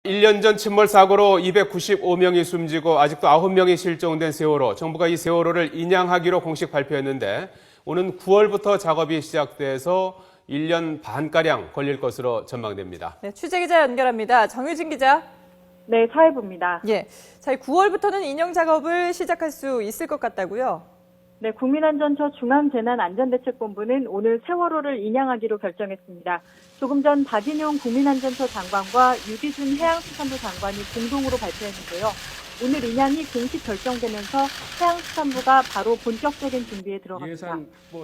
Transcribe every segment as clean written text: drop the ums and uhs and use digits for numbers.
1년 전 침몰 사고로 295명이 숨지고 아직도 9명이 실종된 세월호. 정부가 이 세월호를 인양하기로 공식 발표했는데 오는 9월부터 작업이 시작돼서 1년 반가량 걸릴 것으로 전망됩니다. 네, 취재기자 연결합니다. 정유진 기자. 네, 사회부입니다. 예, 자, 9월부터는 인양 작업을 시작할 수 있을 것 같다고요? 네, 국민안전처 중앙재난안전대책본부는 오늘 세월호를 인양하기로 결정했습니다. 조금 전 박인용 국민안전처 장관과 유기순 해양수산부 장관이 공동으로 발표했는데요. 오늘 인양이 공식 결정되면서 해양수산부가 바로 본격적인 준비에 들어갑니다.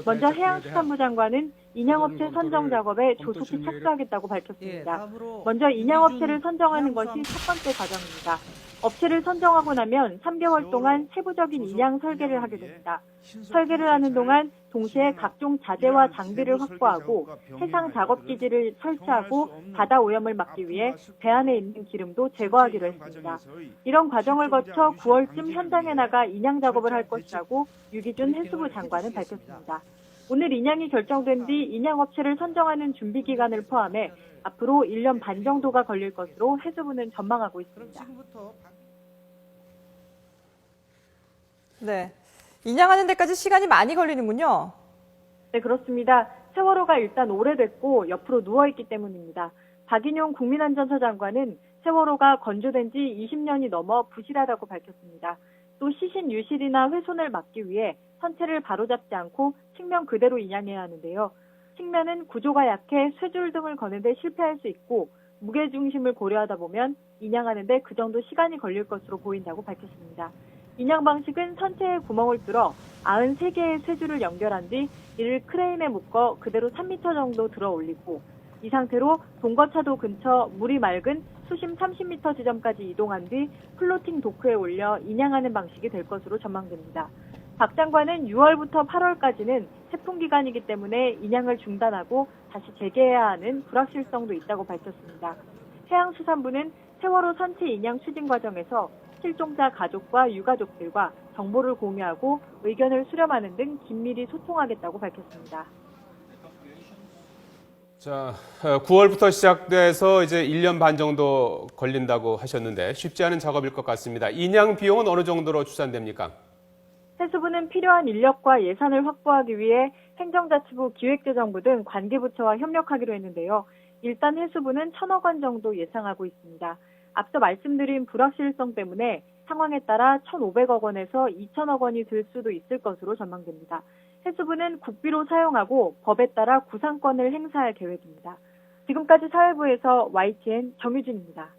먼저 해양수산부 장관은 인양업체 선정 작업에 조속히 착수하겠다고 밝혔습니다. 먼저 인양업체를 선정하는 것이 첫 번째 과정입니다. 업체를 선정하고 나면 3개월 동안 세부적인 인양 설계를 하게 됩니다. 설계를 하는 동안 동시에 각종 자재와 장비를 확보하고 해상 작업 기지를 설치하고 바다 오염을 막기 위해 배 안에 있는 기름도 제거하기로 했습니다. 이런 과정을 거쳐 9월쯤 현장에 나가 인양 작업을 할 것이라고 유기준 해수부 장관은 밝혔습니다. 오늘 인양이 결정된 뒤 인양업체를 선정하는 준비 기간을 포함해 앞으로 1년 반 정도가 걸릴 것으로 해수부는 전망하고 있습니다. 네, 인양하는 데까지 시간이 많이 걸리는군요. 네, 그렇습니다. 세월호가 일단 오래됐고 옆으로 누워있기 때문입니다. 박인용 국민안전처 장관은 세월호가 건조된 지 20년이 넘어 부실하다고 밝혔습니다. 또 시신 유실이나 훼손을 막기 위해 선체를 바로잡지 않고 측면 그대로 인양해야 하는데요. 측면은 구조가 약해 쇠줄 등을 거는데 실패할 수 있고 무게중심을 고려하다 보면 인양하는데 그 정도 시간이 걸릴 것으로 보인다고 밝혔습니다. 인양 방식은 선체에 구멍을 뚫어 93개의 쇠줄을 연결한 뒤 이를 크레인에 묶어 그대로 3m 정도 들어 올리고 이 상태로 동거차도 근처 물이 맑은 수심 30m 지점까지 이동한 뒤 플로팅 도크에 올려 인양하는 방식이 될 것으로 전망됩니다. 박 장관은 6월부터 8월까지는 태풍 기간이기 때문에 인양을 중단하고 다시 재개해야 하는 불확실성도 있다고 밝혔습니다. 해양수산부는 세월호 선체 인양 추진 과정에서 실종자 가족과 유가족들과 정보를 공유하고 의견을 수렴하는 등 긴밀히 소통하겠다고 밝혔습니다. 자, 9월부터 시작돼서 이제 1년 반 정도 걸린다고 하셨는데 쉽지 않은 작업일 것 같습니다. 인양 비용은 어느 정도로 추산됩니까? 해수부는 필요한 인력과 예산을 확보하기 위해 행정자치부, 기획재정부 등 관계부처와 협력하기로 했는데요. 일단 해수부는 1,000억 원 정도 예상하고 있습니다. 앞서 말씀드린 불확실성 때문에 상황에 따라 1,500억 원에서 2,000억 원이 들 수도 있을 것으로 전망됩니다. 해수부는 국비로 사용하고 법에 따라 구상권을 행사할 계획입니다. 지금까지 사회부에서 YTN 정유진입니다.